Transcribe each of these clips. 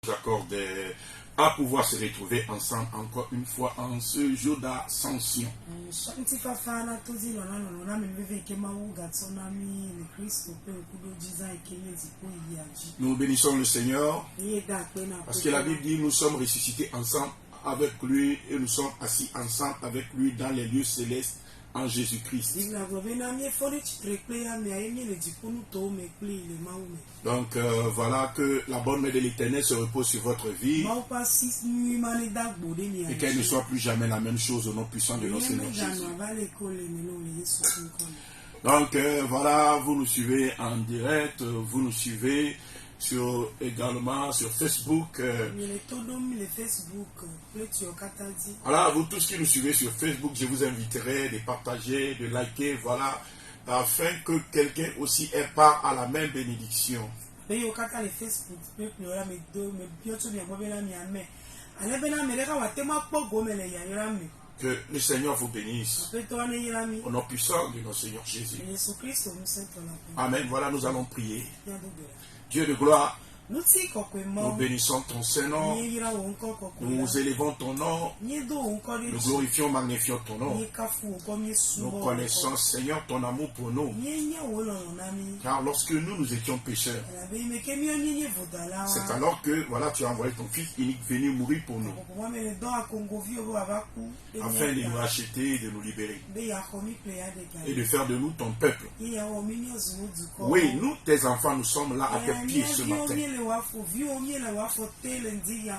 nous accorde à pouvoir se retrouver ensemble encore une fois en ce jour d'ascension. Nous bénissons le Seigneur parce que la Bible dit nous sommes ressuscités ensemble avec lui et nous sommes assis ensemble avec lui dans les lieux célestes en Jésus-Christ. Donc voilà, que la bonne main de l'Éternel se repose sur votre vie et qu'elle ne soit plus jamais la même chose au nom puissant de notre Seigneur Jésus. Donc voilà, vous nous suivez en direct, vous nous suivez également sur Facebook. Voilà, vous tous qui nous suivez sur Facebook, je vous inviterai de partager, de liker, voilà, afin que quelqu'un aussi ait part à la même bénédiction. Que le Seigneur vous bénisse au nom puissant de notre Seigneur Jésus. Amen. Voilà, nous allons prier. Dieu de gloire, nous bénissons ton Saint-Nom, nous élevons ton nom, nous glorifions, magnifions ton nom. Nous connaissons, Seigneur, ton amour pour nous. Car lorsque nous étions pécheurs, c'est alors que voilà, tu as envoyé ton Fils unique venu mourir pour nous, afin de nous racheter et de nous libérer, et de faire de nous ton peuple. Oui, nous, tes enfants, nous sommes là à tes pieds ce matin.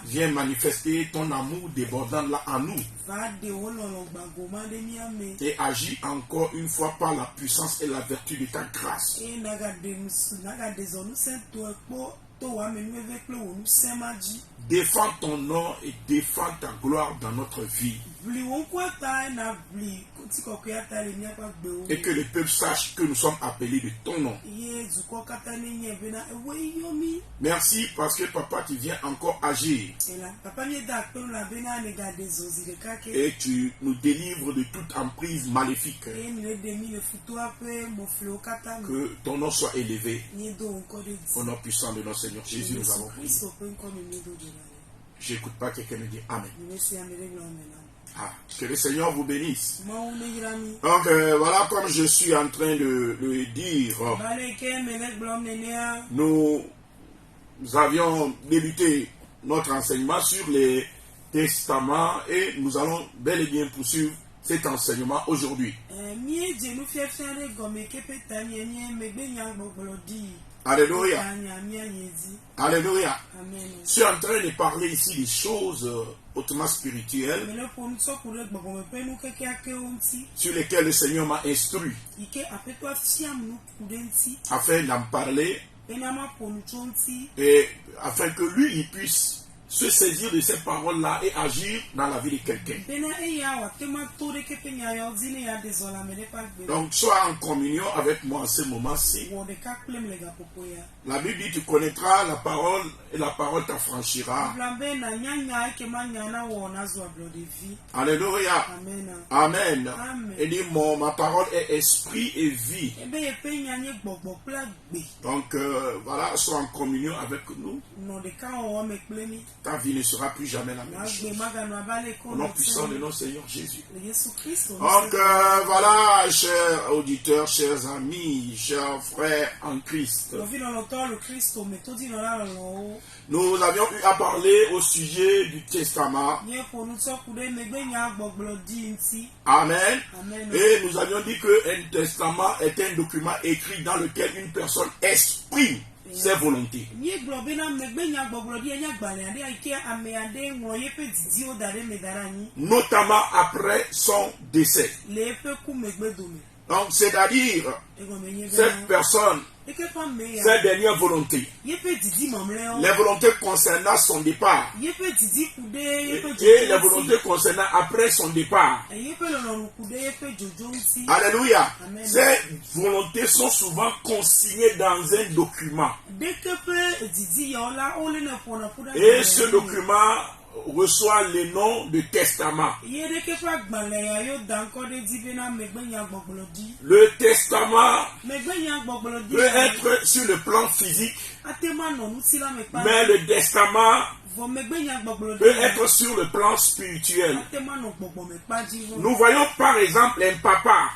Viens manifester ton amour débordant là en nous et agis encore une fois par la puissance et la vertu de ta grâce. Défends ton nom et défends ta gloire dans notre vie. Et que le peuple sache que nous sommes appelés de ton nom. Merci parce que papa, tu viens encore agir. Et tu nous délivres de toute emprise maléfique. Que ton nom soit élevé. Au nom puissant de notre Seigneur Jésus, nous avons prié. J'écoute pas quelqu'un me dire Amen. Ah, que le Seigneur vous bénisse. Donc voilà, comme je suis en train de le dire, nous avions débuté notre enseignement sur les testaments et nous allons bel et bien poursuivre cet enseignement aujourd'hui. Alléluia. Alléluia. Je suis en train de parler ici des choses hautement spirituelles sur lesquelles le Seigneur m'a instruit afin d'en parler et afin que lui il puisse se saisir de ces paroles-là et agir dans la vie de quelqu'un. Donc, sois en communion avec moi en ce moment-ci. La Bible dit, tu connaîtras la parole et la parole t'affranchira. Alléluia. Amen. Amen. Et dit, ma parole est esprit et vie. Donc, voilà, sois en communion avec nous. Ta vie ne sera plus jamais la même chose. Au nom puissant de notre Seigneur Jésus. Donc voilà, chers auditeurs, chers amis, chers frères en Christ. Nous avions eu à parler au sujet du testament. Amen. Et nous avions dit qu'un testament est un document écrit dans lequel une personne exprime ses volontés. Notamment après son décès. Donc, c'est-à-dire, cette personne, ses dernières volontés, les volontés concernant son départ, et les volontés concernant après son départ. Alléluia. Ces volontés sont souvent consignées dans un document. Et ce document reçoit le nom de testament. Le testament peut être sur le plan physique, mais le testament peut être sur le plan spirituel. Nous voyons par exemple un papa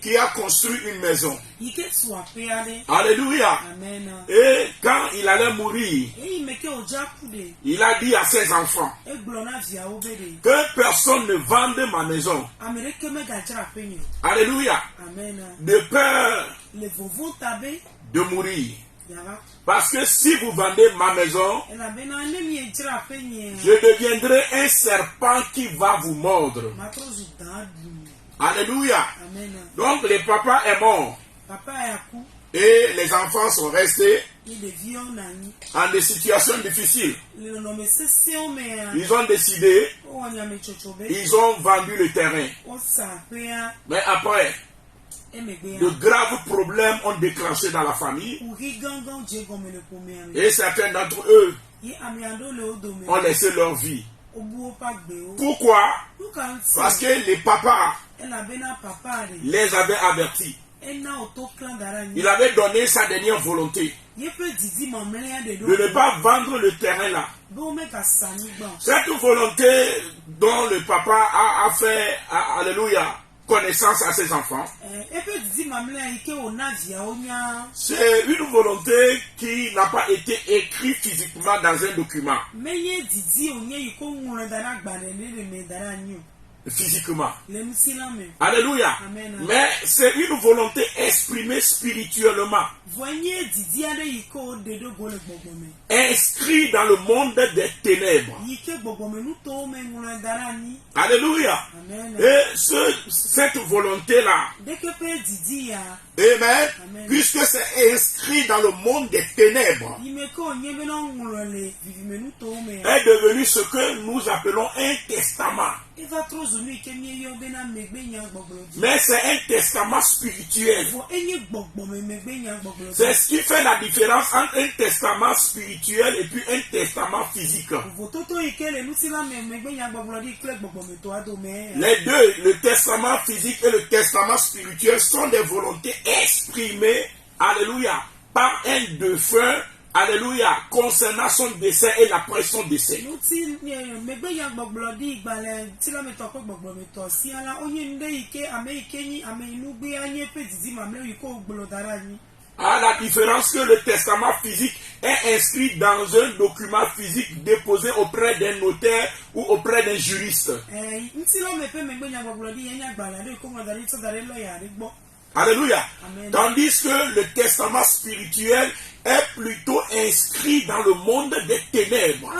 qui a construit une maison. Alléluia. Et quand il allait mourir, il a dit à ses enfants que personne ne vende ma maison. Alléluia. De peur de mourir. Parce que si vous vendez ma maison, je deviendrai un serpent qui va vous mordre. Alléluia. Donc le papa est mort. Et les enfants sont restés en des situations difficiles. Ils ont décidé, ils ont vendu le terrain. Mais après, de graves problèmes ont déclenché dans la famille. Et certains d'entre eux ont laissé leur vie. Pourquoi? Parce que les papas les avaient avertis. Il avait donné sa dernière volonté de ne pas vendre le terrain là. Cette volonté dont le papa a fait, alléluia, connaissance à ses enfants, c'est une volonté qui n'a pas été écrite physiquement dans un document. Physiquement. Alléluia. Amen. Mais c'est une volonté exprimée spirituellement. Inscrit dans le monde des ténèbres. Alléluia. Amen. Et cette volonté-là, amen, puisque c'est inscrit dans le monde des ténèbres, est devenu ce que nous appelons un testament. Mais c'est un testament spirituel. C'est ce qui fait la différence entre un testament spirituel et puis un testament physique. Les deux, le testament physique et le testament spirituel, sont des volontés exprimées, alléluia, par un défunt, alléluia, concernant son décès et l'après son décès. À la différence que le testament physique est inscrit dans un document physique déposé auprès d'un notaire ou auprès d'un juriste. Alléluia. Amen. Tandis que le testament spirituel est plutôt inscrit dans le monde des ténèbres.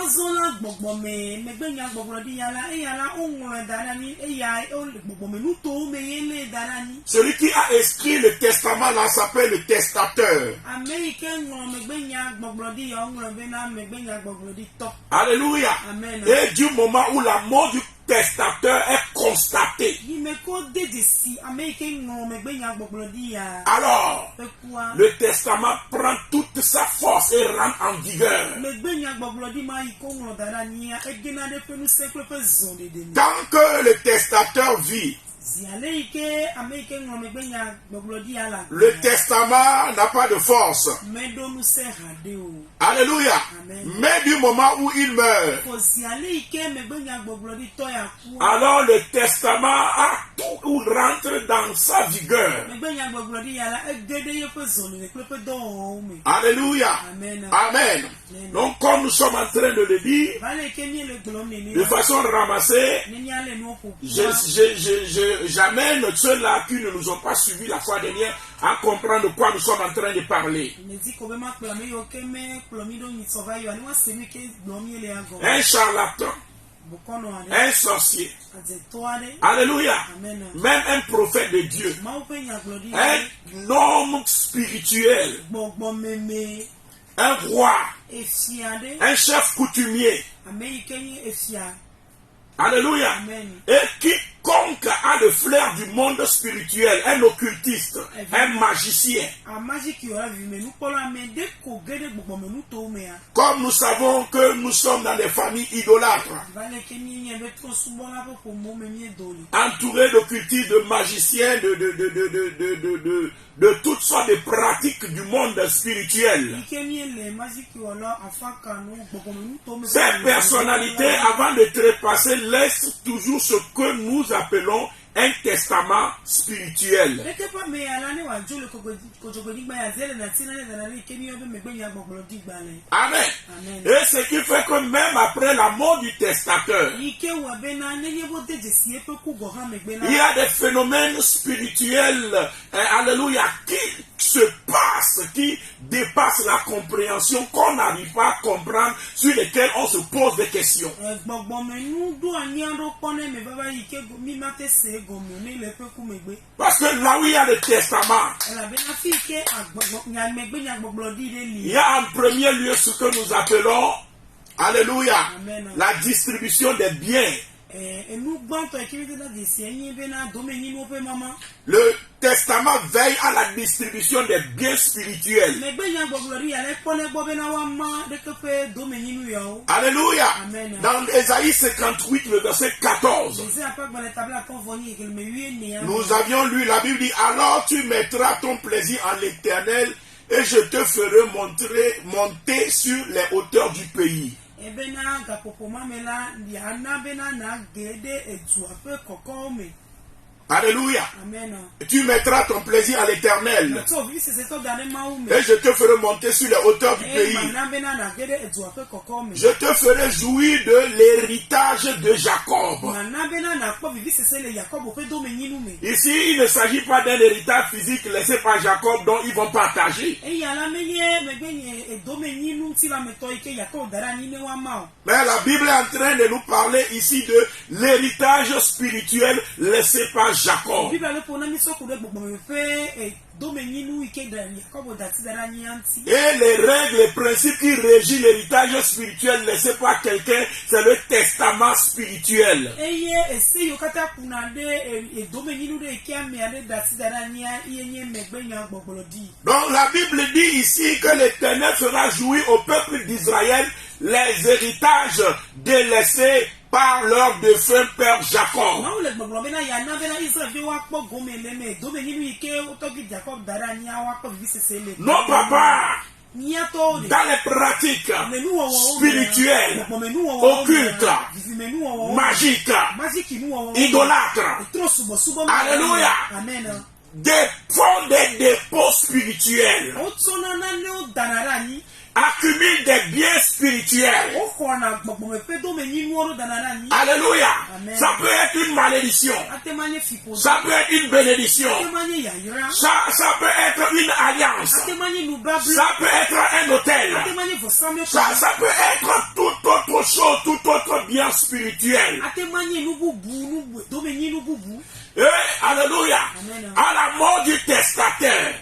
Celui qui a écrit le testament là s'appelle le testateur. Alléluia. Amen. Et du moment où la mort du testateur est constaté, alors le testament prend toute sa force et rentre en vigueur. Tant que le testateur vit, le testament n'a pas de force. Alléluia. Amen. Mais du moment où il meurt, alors le testament a tout rentre dans sa vigueur. Alléluia. Amen. Amen. Donc comme nous sommes en train de le dire, de façon ramassée, j'amène ceux-là qui ne nous ont pas suivis la fois dernière à comprendre de quoi nous sommes en train de parler. Un charlatan, un sorcier, alléluia, même un prophète de Dieu, un homme spirituel, un roi, un chef coutumier, alléluia, et qui quiconque a le flair du monde spirituel, un occultiste, un magicien. Comme nous savons que nous sommes dans des familles idolâtres, entourés d'occultistes, de magiciens, de toutes sortes de pratiques du monde spirituel. Ces personnalités, avant de trépasser, laissent toujours ce que nous appelons un testament spirituel. Amen. Et ce qui fait que même après la mort du testateur, il y a des phénomènes spirituels, alléluia, qui se passent, qui dépassent la compréhension, qu'on n'arrive pas à comprendre, sur lesquels on se pose des questions. Parce que là où il y a le testament, il y a en premier lieu ce que nous appelons, alléluia, la distribution des biens. Le testament veille à la distribution des biens spirituels. Alléluia. Dans Ésaïe 58, le verset 14, nous avions lu, la Bible dit, alors tu mettras ton plaisir en l'Éternel et je te ferai monter sur les hauteurs du pays. Alléluia. Amen. Tu mettras ton plaisir à l'Éternel. Et je te ferai monter sur les hauteurs du pays. Je te ferai jouir de l'héritage de Jacob. Ici, il ne s'agit pas d'un héritage physique laissé par Jacob dont ils vont partager. Mais la Bible est en train de nous parler ici de l'héritage spirituel laissé par Jacob. Et les règles, les principes qui régissent l'héritage spirituel laissé par quelqu'un, c'est le testament spirituel. Donc la Bible dit ici que l'Éternel fera jouir au peuple d'Israël les héritages délaissés par leur défunt père Jacob. Non, papa, dans les pratiques spirituelles, occultes, magiques, idolâtres, alléluia, font des dépôts spirituels, accumule des biens spirituels. Alléluia. Amen. Ça peut être une malédiction. Ça peut être une bénédiction. Ça peut être une alliance. Ça peut être un hôtel. Ça peut être toute autre chose, tout autre bien spirituel. Et, alléluia. Amen. À la mort du testateur,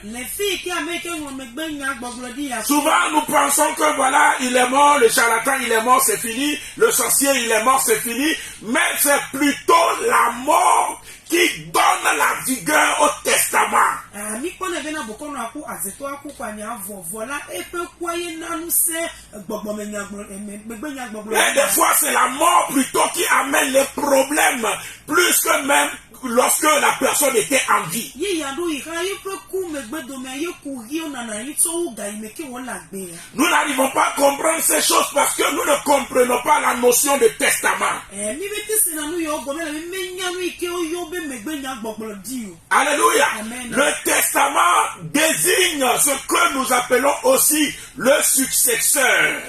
souvent nous pensons que voilà, il est mort, le charlatan il est mort, c'est fini, le sorcier il est mort, c'est fini, mais c'est plutôt la mort qui donne la vigueur au testament. Et des fois c'est la mort plutôt qui amène les problèmes, plus que même lorsque la personne était en vie. Nous n'arrivons pas à comprendre ces choses parce que nous ne comprenons pas la notion de testament. Alléluia. Amen. Le testament désigne ce que nous appelons aussi le successeur.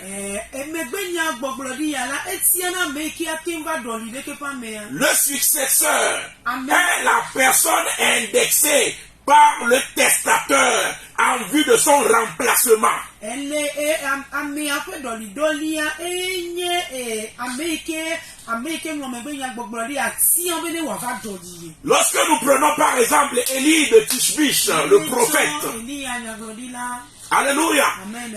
Le successeur est la personne indexée par le testateur en vue de son remplacement. Lorsque nous prenons par exemple Élie de Tishbish, le prophète, alléluia,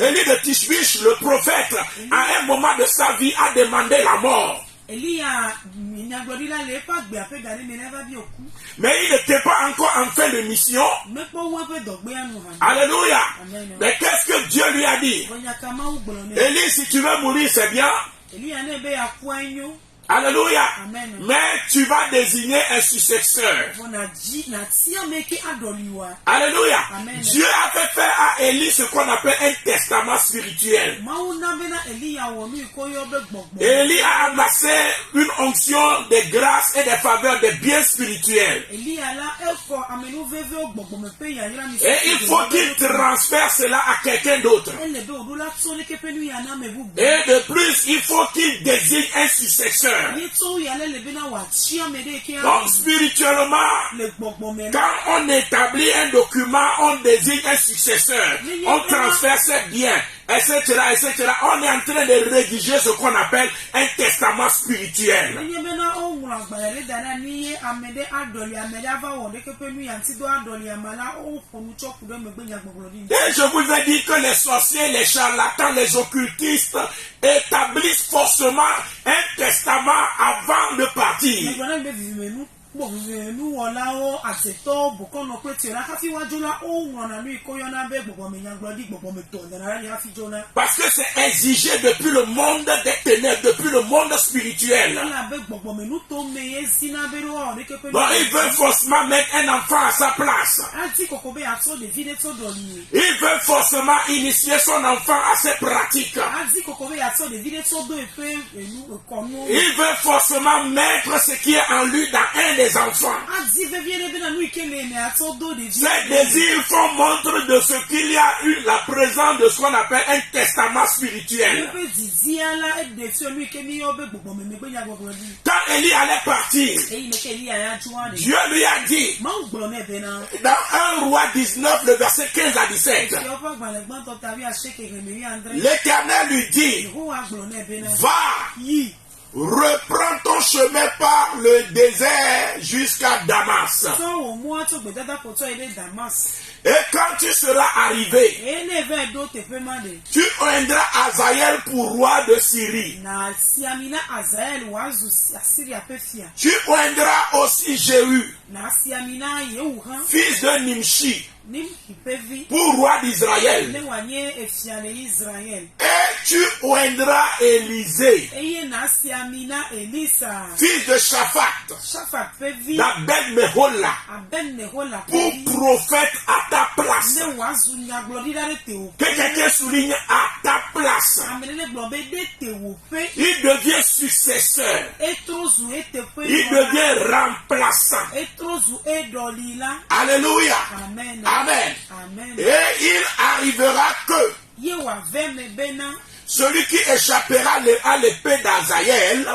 Élie de Tishbish, le prophète, à un moment de sa vie a demandé la mort. Mais il n'était pas encore en fin de mission. Alléluia. Mais qu'est-ce que Dieu lui a dit? Élie, si tu veux mourir, c'est bien. Alléluia. Amen. Mais tu vas désigner un successeur. Alléluia. Amen. Dieu a fait faire à Élie ce qu'on appelle un testament spirituel. Élie a amassé une onction de grâce et de faveur, de biens spirituels. Et il faut qu'il transfère cela à quelqu'un d'autre. Et de plus, il faut qu'il désigne un successeur. Donc spirituellement, quand on établit un document, on désigne un successeur, on transfère ses biens, etc., etc. On est en train de rédiger ce qu'on appelle un testament spirituel. Et je vous ai dit que les sorciers, les charlatans, les occultistes établissent forcément un testament avant de partir. Parce que c'est exigé depuis le monde des ténèbres, depuis le monde spirituel. Donc il veut forcément mettre un enfant à sa place. Il veut forcément initier son enfant à ses pratiques. Il veut forcément mettre ce qui est en lui dans un des enfants. Ces désirs font montre de ce qu'il y a eu la présence de ce qu'on appelle un testament spirituel. Quand Élie allait partir, Dieu lui a dit, dans 1 Roi 19, le verset 15 à 17, l'Éternel lui dit, va, reprends ton chemin par le désert jusqu'à Damas. Et quand tu seras arrivé, tu oindras Azaël pour roi de Syrie. Tu oindras aussi Jéhu, fils de Nimshi, pour roi d'Israël. Et tu oindras Élisée, fils de Shaphat, d'Abed Mehola, pour prophète à ta place. Que quelqu'un souligne à ta place. Il devient successeur. Il devient remplaçant. Alléluia. Amen. Amen. Et il arrivera que celui qui échappera à l'épée d'Azaël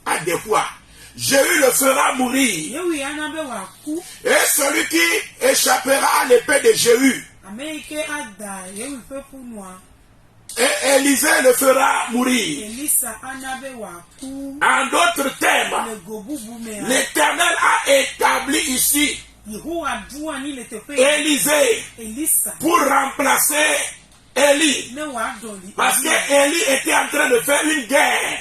à des fois, Jéhu le fera mourir. Et celui qui échappera à l'épée de Jéhu, et Élisée le fera mourir. En d'autres termes, l'Éternel a établi ici Élisée pour remplacer Élie. Parce qu'Élie était en train de faire une guerre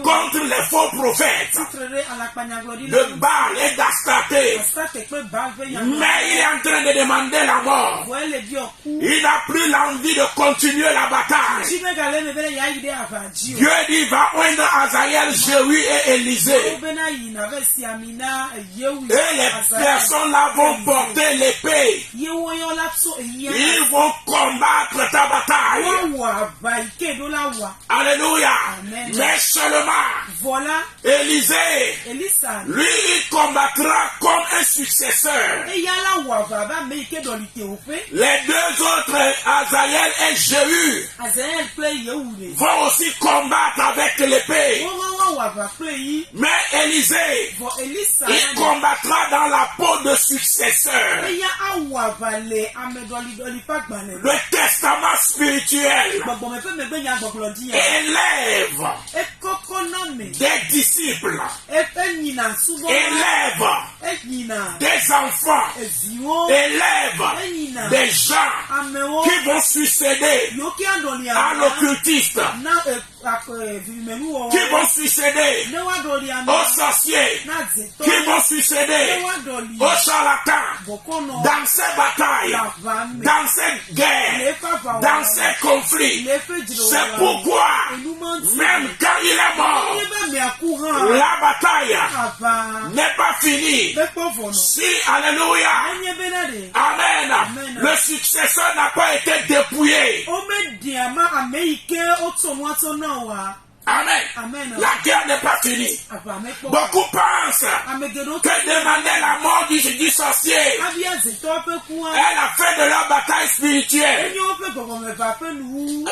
contre les faux prophètes de Baal et d'Astarté. Mais il est en train de demander la mort. Il n'a plus l'envie de continuer la bataille. Dieu dit, va oindre Azaël, Jéhu et Élisée. Et les personnes là vont porter l'épée. Ils vont combattre ta bataille. Alléluia. Amen. Mais seulement Élisée, lui, il combattra comme un successeur. Les deux autres, Azaël et Jéhu, vont aussi combattre avec l'épée. Mais Élisée, il combattra dans la peau de successeur. Le testament spirituel élève des disciples, élève des enfants, élève des gens qui vont succéder à l'occultiste, qui vont succéder aux sorciers, qui vont succéder aux charlatans dans ces batailles, dans ces guerres, dans ces conflits. C'est pourquoi, même quand il est mort, la bataille n'est pas finie. Si, alléluia, amen, le successeur n'a pas été dépouillé. Amen. La guerre n'est pas finie. Beaucoup pensent que demander la mort du sorcier est la fin de leur bataille spirituelle.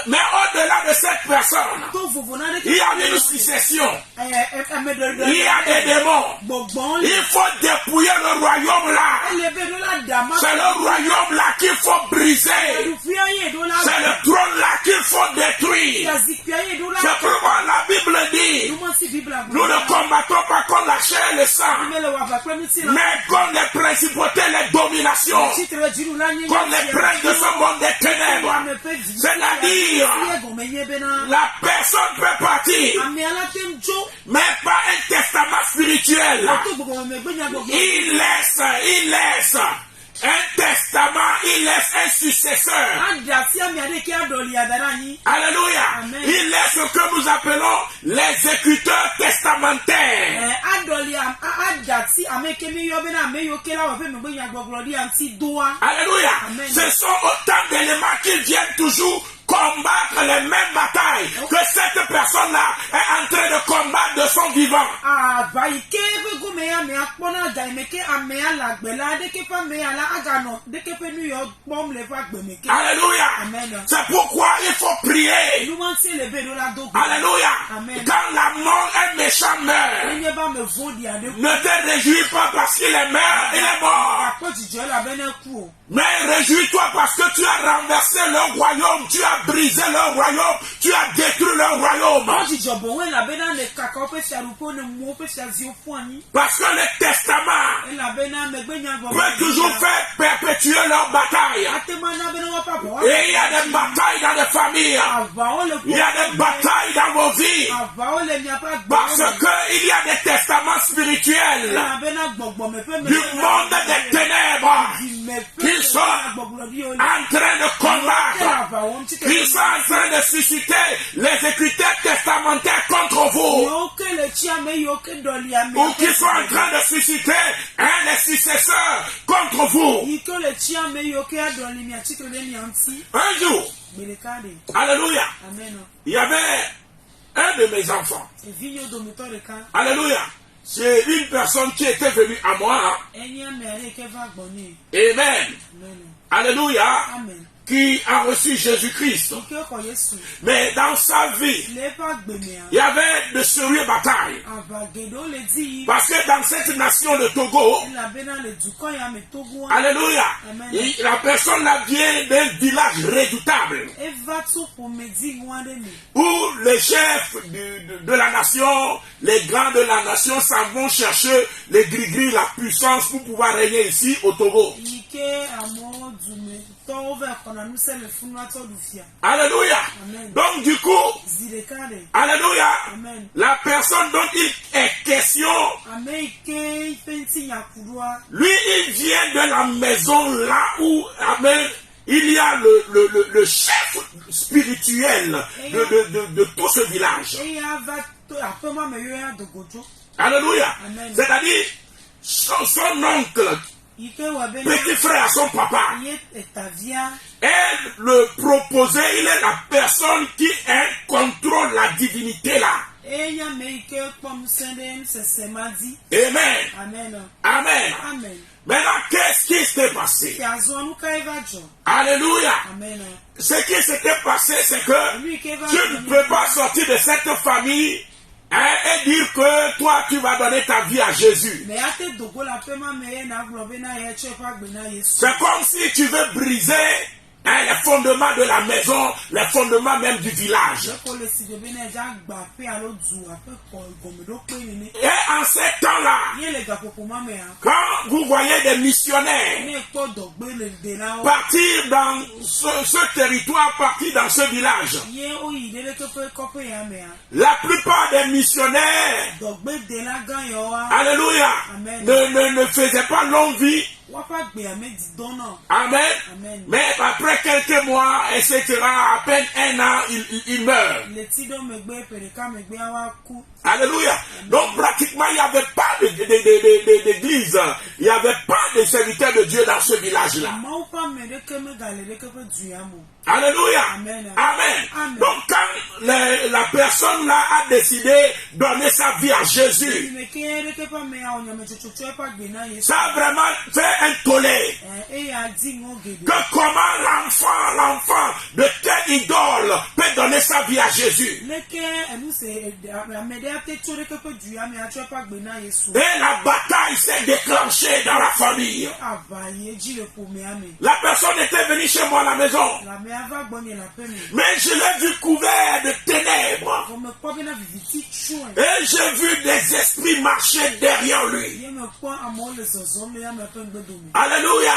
Mais au-delà de cette personne, il y a une succession. Il y a des démons. Il faut dépouiller le royaume là. C'est le royaume là qu'il faut briser. C'est le trône là qu'il faut détruire. C'est pourquoi la Bible dit, nous ne combattons pas contre la chair et le sang, mais contre les principautés, les dominations, contre les princes de ce monde des ténèbres. C'est-à-dire, la personne peut partir, mais pas un testament spirituel. Il laisse un testament, il laisse un successeur. Alléluia. Il laisse ce que nous appelons les écriteurs testamentaires. Alléluia. Ce sont autant d'éléments qui viennent toujours combattre les mêmes batailles que cette personne-là est en train de combattre de son vivant. Alléluia. C'est pourquoi il faut prier. Alléluia. Quand la mort, un méchant meurt, ne te réjouis pas parce qu'il est mort, il est mort. Mais réjouis-toi parce que tu as renversé leur royaume, tu as brisé leur royaume, tu as détruit leur royaume. Parce que le testament peut toujours faire perpétuer leur bataille. Et il y a des batailles dans les familles. Il y a des batailles dans vos vies. Parce qu'il y a des testaments spirituels du monde des ténèbres qui sont en train de combattre, qui sont en train de susciter les écritures testamentaires contre vous, ou qui sont en train de susciter un des successeurs contre vous. Un jour, alléluia, il y avait un de mes enfants, alléluia. C'est une personne qui était venue à moi. Amen. Alléluia. Qui a reçu Jésus-Christ. Mais dans sa vie, il y avait de sérieuses batailles. Parce que dans cette nation de Togo, alléluia, la personne là vient d'un village redoutable. Où les chefs de la nation, les grands de la nation s'en vont chercher les gris-gris, la puissance pour pouvoir régner ici au Togo. Alléluia. Donc du coup, alléluia, la personne dont il est question, lui il vient de la maison là où, amen, il y a le chef spirituel de tout ce village. Alléluia. C'est-à-dire son oncle, petit frère à son papa, elle le proposait, il est la personne qui contrôle la divinité là. Amen. Amen. Maintenant, qu'est-ce qui s'est passé? Alléluia. Ce qui s'était passé, c'est que tu ne peux pas sortir de cette famille Et dire que toi tu vas donner ta vie à Jésus. C'est comme si tu veux briser les fondements de la maison, les fondements même du village. Et en ces temps-là, quand vous voyez des missionnaires partir dans ce territoire, partir dans ce village, la plupart des missionnaires, alléluia, ne faisaient pas longue vie. Amen. Mais après quelques mois, etc., à peine un an, il meurt. Alléluia. Donc pratiquement, il n'y avait pas d'église. Il n'y avait pas de serviteurs de Dieu dans ce village-là. Alléluia. Amen. Amen. Donc quand la personne là a décidé de donner sa vie à Jésus, ça a vraiment fait un tollé. Que comment l'enfant de telle idole peut donner sa vie à Jésus? Et la bataille s'est déclenchée dans la famille. La personne était venue chez moi à la maison. Mais je l'ai vu couvert de ténèbres. Et j'ai vu des esprits marcher derrière lui. Alléluia.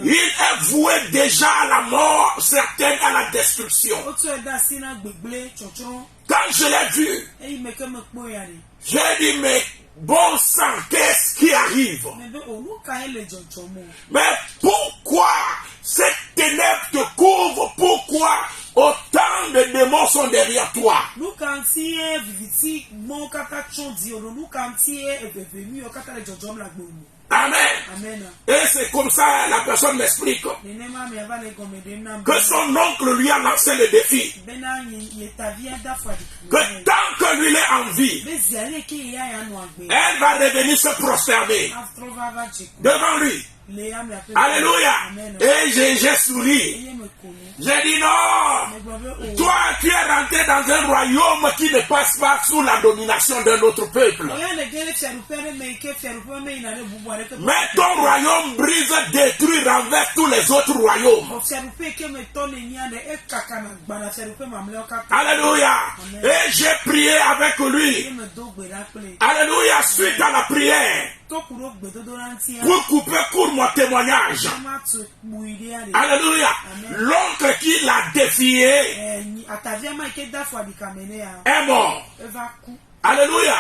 Il est voué déjà à la mort, certaines à la destruction. Quand je l'ai vu, j'ai dit, mais bon sang, qu'est-ce qui arrive? Mais pourquoi cette ténèbre te couvre? Pourquoi autant de démons sont derrière toi? Amen. Et c'est comme ça la personne m'explique que son oncle lui a lancé le défi. Que tant que lui est en vie, elle va revenir se prosterner devant lui. Alléluia. Et j'ai souri. J'ai dit non. Toi, tu es rentré dans un royaume qui ne passe pas sous la domination d'un autre peuple. Mais ton royaume brise, détruit, renverse tous les autres royaumes. Alléluia. Et j'ai prié avec lui. Alléluia. Suite à la prière, pour couper court mon témoignage. Alléluia. L'oncle qui l'a défié est mort. Alléluia.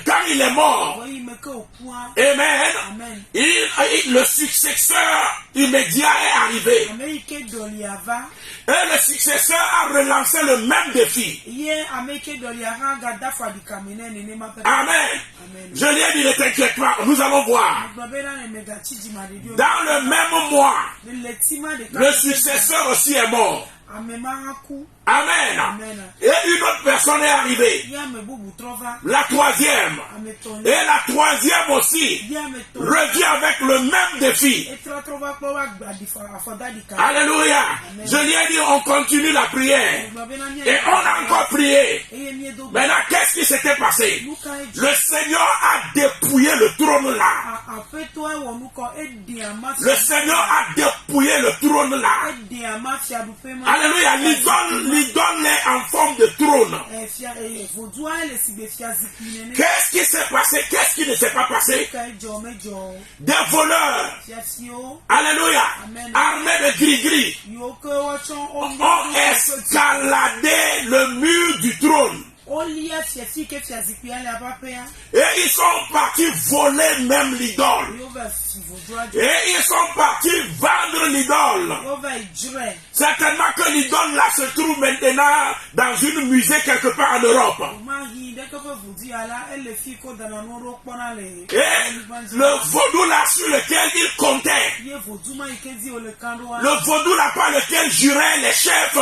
Quand il est mort, amen, le successeur immédiat est arrivé. Et le successeur a relancé le même défi. Amen. Je lui ai dit, ne t'inquiète pas, nous allons voir. Dans le même mois, le successeur aussi est mort. Amen. Et une autre personne est arrivée. La troisième. Et la troisième aussi revient avec le même défi. Alléluia. Je lui ai dit, on continue la prière. Et on a encore prié. Maintenant, qu'est-ce qui s'était passé? Le Seigneur a dépouillé le trône là. Le Seigneur a dépouillé le trône là. Alléluia. L'idole est en forme de trône. Qu'est-ce qui s'est passé? Qu'est-ce qui ne s'est pas passé? Des voleurs, alléluia, armés de gris-gris, ont escaladé le mur du trône. Et ils sont partis voler même l'idole. Et ils sont partis vendre l'idole. Certainement que l'idole là se trouve maintenant dans une musée quelque part en Europe. Et le vaudou là sur lequel il comptait, le vaudou là par lequel juraient les chefs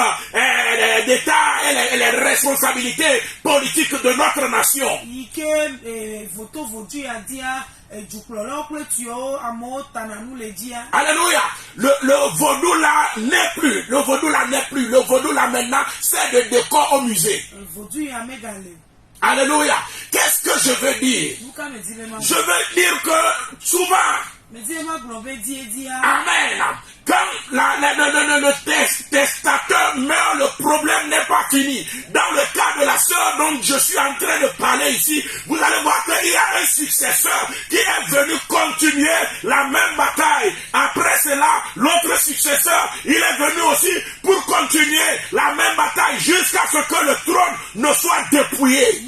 d'État et les responsabilités politiques de notre nation. Alléluia. Le vaudou là n'est plus. Le vaudou là n'est plus. Le vaudou là maintenant c'est de décor au musée. Alléluia. Qu'est-ce que je veux dire? Je veux dire que souvent, amen, quand le testateur meurt, le problème n'est pas fini. Dans le cas de la sœur dont je suis en train de parler ici, vous allez voir qu'il y a un successeur qui est venu continuer la même bataille. Après cela, l'autre successeur, il est venu aussi pour continuer la même bataille jusqu'à ce que le trône ne soit dépouillé.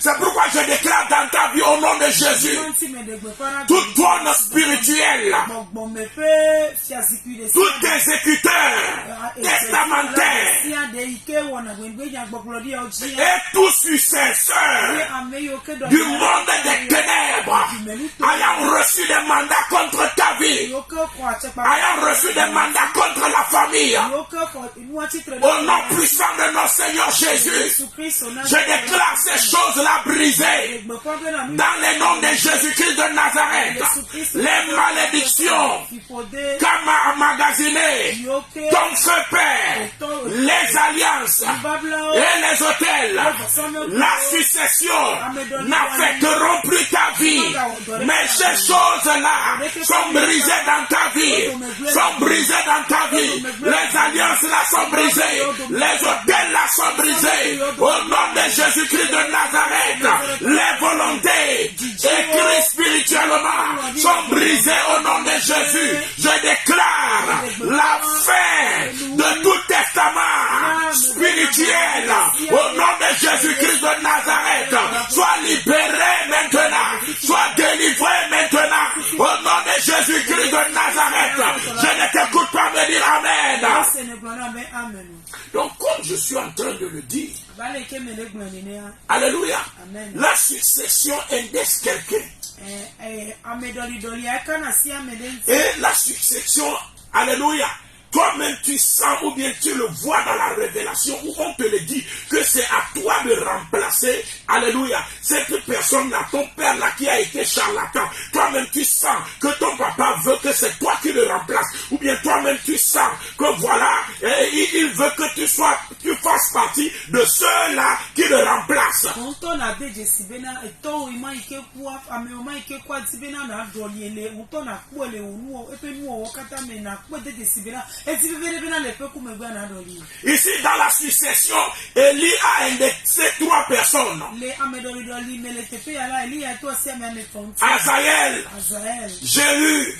C'est pourquoi je déclare dans ta vie au nom de Jésus, tout trône spirituel, tout exécuteur testamentaire et tout successeur du monde des ténèbres ayant reçu des mandats contre ta vie, ayant reçu des mandats contre la famille, au nom puissant de notre Seigneur Jésus, je déclare ces choses-là brisées dans le nom de Jésus-Christ de Nazareth. Les malédictions emmagasinées, ton feu père, les alliances et les hôtels, la succession n'affecteront plus ta vie. Mais ces choses-là sont brisées dans ta vie, sont brisées dans ta vie. Les alliances-là sont brisées, les hôtels-là sont brisés. Au nom de Jésus-Christ de Nazareth, les volontés écrites spirituellement sont brisées au nom de Jésus. Je déclare la fin de tout testament spirituel au nom de Jésus-Christ de Nazareth. Sois libéré maintenant, sois délivré maintenant au nom de Jésus-Christ de Nazareth. Je ne t'écoute pas me dire Amen. Donc comme je suis en train de le dire, alléluia, la succession indexe quelqu'un. Et la succession, alléluia, toi-même tu sens ou bien tu le vois dans la révélation où on te le dit que c'est à toi de remplacer, alléluia, cette personne-là, ton père-là qui a été charlatan. Toi-même tu sens que ton papa veut que c'est toi qui le remplaces. Ou bien toi-même tu sens que voilà, il veut que tu fasses partie de ceux-là qui le remplacent. Ici dans la succession, Élie a indexé 3 personnes. Azaël, Jéhu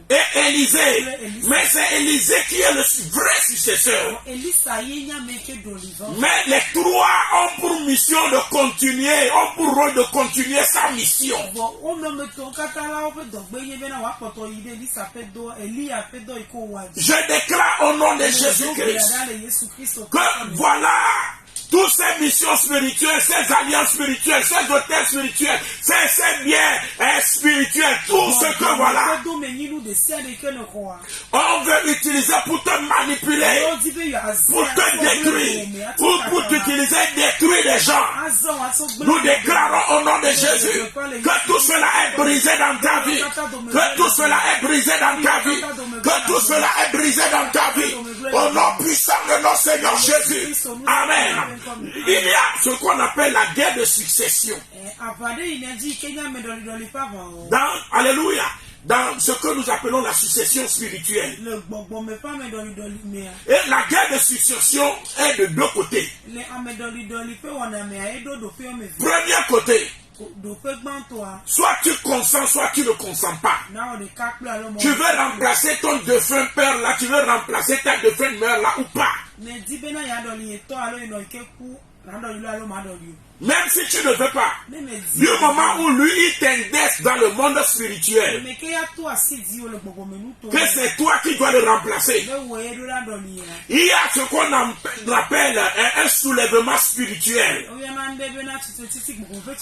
et Élisée. Mais c'est Élisée qui est le vrai successeur. Mais les 3 ont pour mission de continuer, ont pour rôle de continuer sa mission. Je déclare au nom de Jésus-Christ que voilà, toutes ces missions spirituelles, ces alliances spirituelles, ces hôtels spirituels, ces biens spirituels, tout ce que voilà, on veut utiliser pour te manipuler, pour te détruire, pour t'utiliser, détruire les gens. Nous déclarons au nom de Jésus que tout cela est brisé dans ta vie, que tout cela est brisé dans ta vie, que tout cela est brisé dans ta vie, au nom puissant de notre Seigneur Jésus. Amen. Il y a ce qu'on appelle la guerre de succession. Alléluia, dans ce que nous appelons la succession spirituelle. Et la guerre de succession est de 2 côtés. Premier côté, soit tu consens, soit tu ne consens pas. Tu veux remplacer ton défunt père là, tu veux remplacer ta défunte mère là ou pas. Même si tu ne veux pas, du moment où lui il t'indexe dans le monde spirituel, que c'est toi qui dois le remplacer. Il y a ce qu'on appelle un soulèvement spirituel.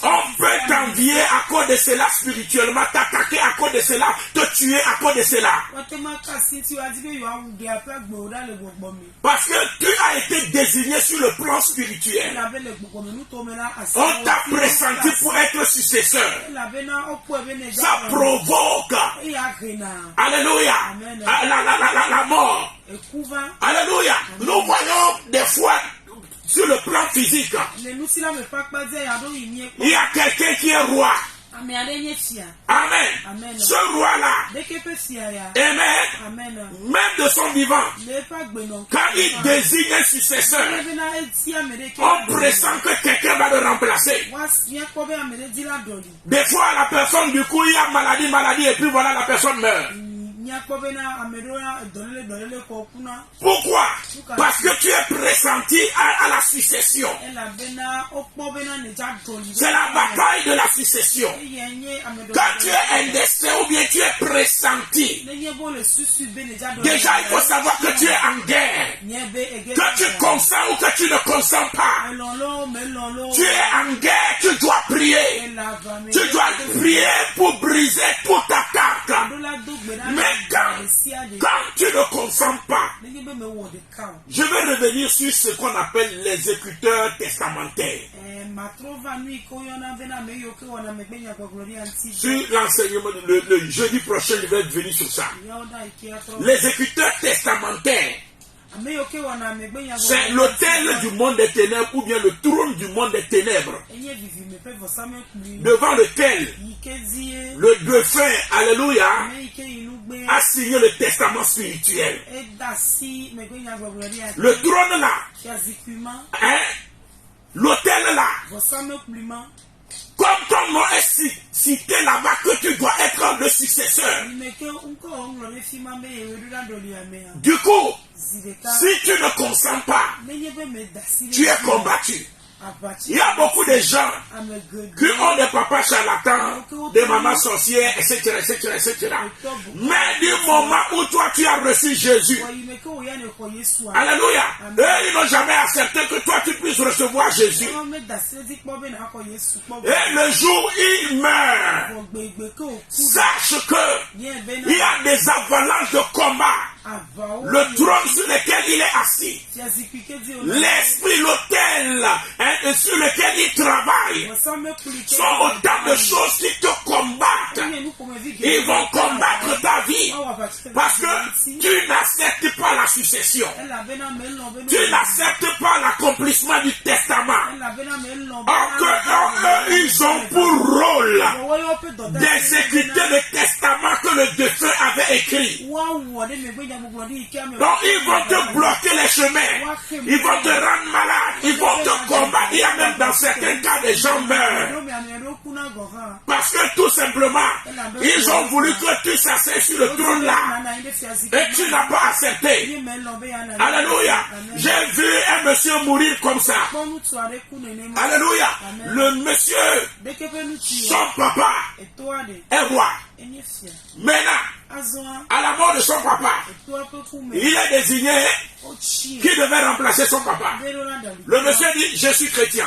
On peut t'envier à cause de cela spirituellement, t'attaquer à cause de cela, te tuer à cause de cela. Parce que tu as été désigné sur le plan spirituel. On t'a pressenti pour être successeur. Ça provoque, alléluia, la mort. Alléluia. Nous voyons des fois sur le plan physique, il y a quelqu'un qui est roi. Amen. Ce roi-là, amen, même de son vivant, quand il désigne un successeur, on pressent que quelqu'un va le remplacer. Des fois, la personne, du coup, il y a maladie, et puis voilà, la personne meurt. Pourquoi? Parce que tu es pressenti à la succession. C'est la bataille de la succession. Quand tu es indestin ou bien tu es pressenti, déjà il faut savoir que tu es en guerre. Que tu consens ou que tu ne consens pas. Tu es en guerre, tu dois prier. Tu dois prier pour briser toute attaque. Mais quand tu ne consens pas, je vais revenir sur ce qu'on appelle l'exécuteur testamentaire. Sur l'enseignement, le jeudi prochain, je vais venir sur ça. L'exécuteur testamentaire, c'est l'autel du monde des ténèbres ou bien le trône du monde des ténèbres devant lequel le défunt, alléluia, a signé le testament spirituel. Le trône là, hein, l'autel là, comme ton nom est cité là-bas que tu dois être le successeur. Du coup, si tu ne consens pas, tu es combattu. Il y a beaucoup de gens qui ont des papas charlatans, des mamans sorcières, etc., etc. Mais du moment où toi tu as reçu Jésus, alléluia, eux ils n'ont jamais accepté que toi tu puisses recevoir Jésus. Et le jour où il meurt, sache que il y a des avalanches de combat. Le trône sur lequel il est assis, l'esprit, l'autel, hein, sur lequel il travaille, sont autant de choses qui te combattent. Ils vont combattre ta vie parce que tu n'acceptes pas la succession. Tu n'acceptes pas l'accomplissement du testament. Or que ils ont pour rôle d'exécuter le testament que le défunt avait écrit. Donc ils vont te bloquer les chemins, ils vont te rendre malade, ils vont te combattre. Il y a même dans certains cas des gens meurent. Parce que tout simplement, ils ont voulu que tu s'asseyes sur le trône là. Et tu n'as pas accepté. Alléluia. J'ai vu un monsieur mourir comme ça. Alléluia. Le monsieur, son papa est roi. Maintenant, à la mort de son papa, il est désigné qui devait remplacer son papa. Le monsieur dit, je suis chrétien.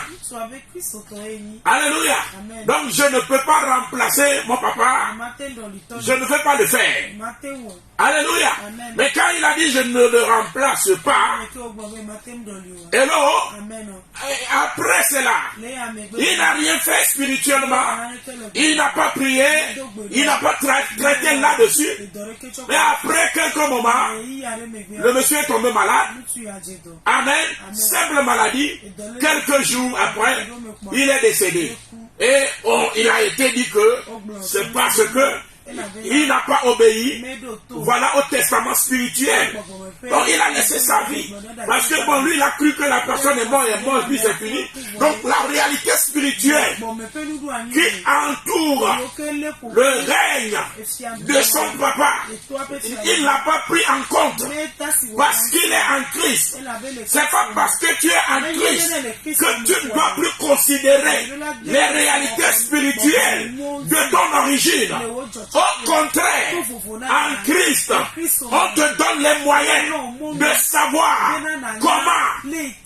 Alléluia. Donc je ne peux pas remplacer mon papa. Je ne vais pas le faire. Alléluia. Mais quand il a dit, je ne le remplace pas, après cela, il n'a rien fait spirituellement. Il n'a pas prié. Il n'a pas traité là-dessus. Mais après quelques moments, le monsieur est tombé malade. Amen. Simple maladie. Quelques jours après, il est décédé. Et il a été dit que c'est parce que il n'a pas obéi, voilà, au testament spirituel. Donc il a laissé sa vie. Parce que bon, lui il a cru que la personne est morte, puis c'est fini. Donc la réalité spirituelle qui entoure le règne de son papa, il ne l'a pas pris en compte. Parce qu'il est en Christ. C'est pas parce que tu es en Christ que tu ne dois plus considérer les réalités spirituelles de ton origine. Au contraire, en Christ, on te donne les moyens de savoir comment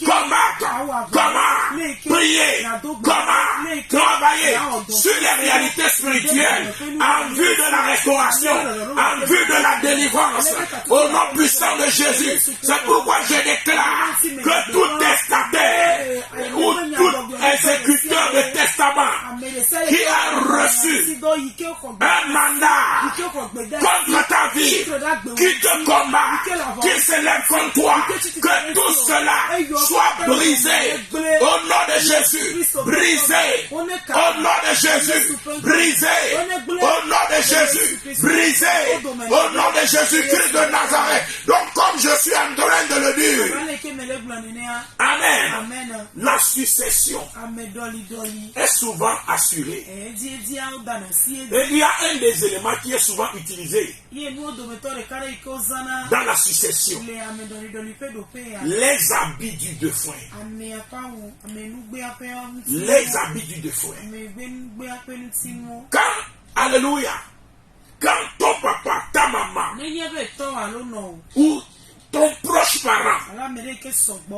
combattre, comment prier, comment travailler sur les réalités spirituelles en vue de la restauration, en vue de la délivrance, au nom puissant de Jésus. C'est pourquoi je déclare que tout testataire ou tout exécuteur qui a reçu un mandat contre ta vie, qui te combat, qui s'élève contre toi, que tout cela soit brisé au nom de Jésus, brisé au nom de Jésus, brisé au nom de Jésus, brisé au nom de Jésus-Christ de Nazareth. Donc comme je suis en train de le dire, amen, la succession est souvent assurée. Et il y a un des éléments qui est souvent utilisé dans la succession: les habits du défunt. Les habits du défunt. Quand, alléluia, quand ton papa, ta maman, ou ton proche parent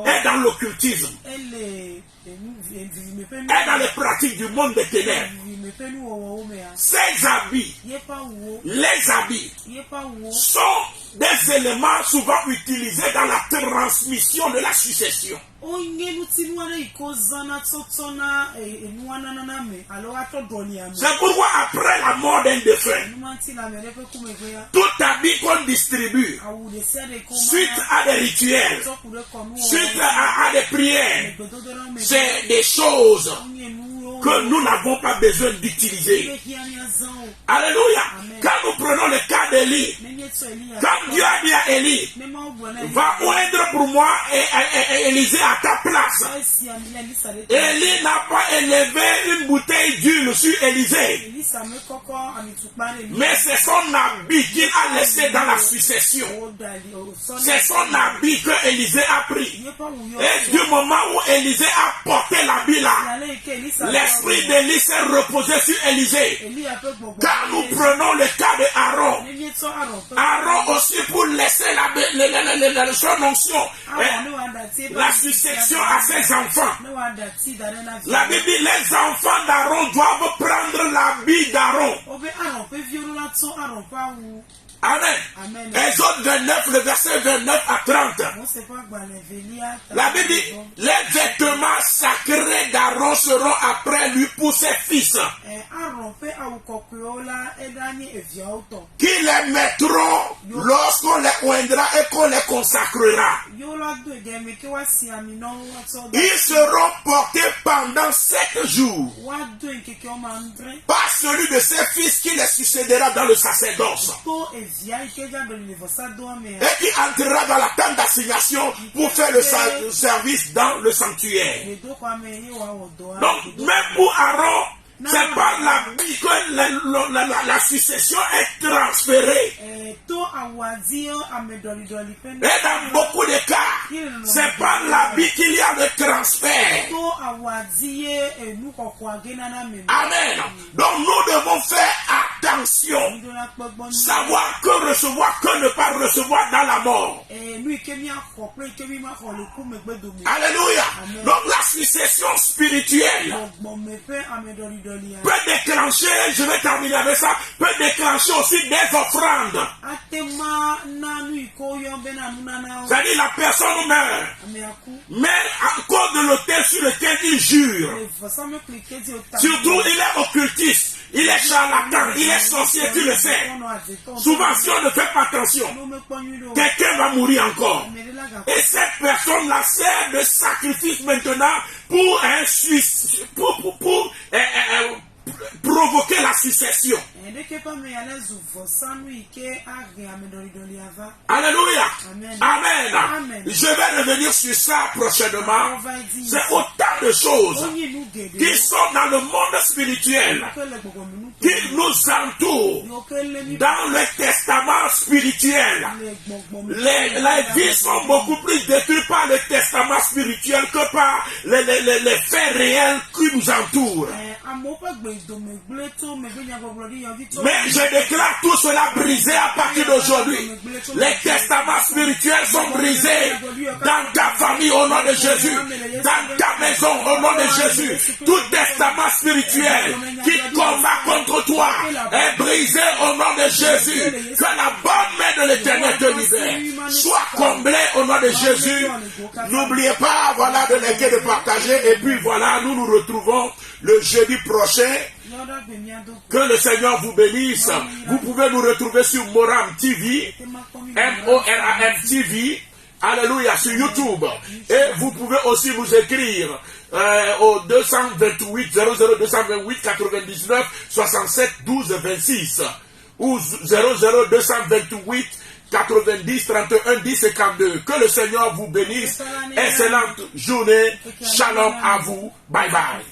est dans l'occultisme, est dans les pratiques du monde des ténèbres, ces habits, les habits, sont des éléments souvent utilisés dans la transmission de la succession. C'est pourquoi après la mort d'un défunt, tout habit qu'on distribue suite à des rituels, suite à des prières, c'est des choses que nous n'avons pas besoin d'utiliser. Alléluia. Quand nous prenons le cas d'Élie, quand Dieu a dit à Élie, va oindre pour moi Élisée à ta place, Élie n'a pas élevé une bouteille d'huile sur Élisée, mais c'est son habit qu'il a laissé dans la succession. C'est son habit que Élisée a pris. Et du moment où Élisée a porté l'habit là, l'esprit d'Élie s'est reposé sur Élisée. Quand nous prenons le cas de Aaron, Aaron aussi pour laisser son onction, la succession à ses enfants. La Bible dit les enfants d'Aaron doivent prendre l'habit d'Aaron. Amen. Exode 29, le verset 29 à 30. La Bible dit, les vêtements sacrés d'Aaron seront après lui pour ses fils, qui les mettront lorsqu'on les oindra et qu'on les consacrera. Ils seront portés pendant 7 jours par celui de ses fils qui les succédera dans le sacerdoce, et qui entrera dans la tente d'assignation pour faire le service dans le sanctuaire. Donc même pour Aaron, c'est par l'habit que la succession est transférée. Et dans beaucoup de cas, c'est par l'habit qu'il y a le transfert. Amen. Donc nous devons faire attention, savoir que recevoir, que ne pas recevoir dans la mort. Alléluia. Donc la succession spirituelle peut déclencher, je vais terminer avec ça, peut déclencher aussi des offrandes. C'est-à-dire la personne meurt, mais à cause de l'autel sur lequel il jure, surtout il est occultiste, il est charlatan, il est sorcier, tu le sais. Souvent si on ne fait pas attention, quelqu'un va mourir encore. Et cette personne-là sert de sacrifice maintenant pour provoquer la succession. Alléluia. Amen. Je vais revenir sur ça prochainement. C'est autant de choses qui sont dans le monde spirituel, qui nous entourent dans le testament spirituel. Les vies sont beaucoup plus détruites par le testament spirituel que par les faits réels qui nous entourent. Mais je déclare tout cela brisé à partir d'aujourd'hui. Les testaments spirituels sont brisés dans ta famille au nom de Jésus, dans ta maison brisons au nom de Jésus tout testament spirituel qui combat contre toi est brisé au nom de Jésus. Que la bonne main de l'Éternel te libère. Sois comblé au nom de Jésus. N'oubliez pas, voilà, de liker, de partager. Et puis voilà, nous nous retrouvons le jeudi prochain. Que le Seigneur vous bénisse. Vous pouvez nous retrouver sur Moram TV, M-O-R-A-M TV. Alléluia, sur YouTube. Et vous pouvez aussi nous écrire au 228 00 228 99 67 12 26 ou 00 228 90 31 10 52. Que le Seigneur vous bénisse. Excellente journée. Shalom à vous. Bye bye.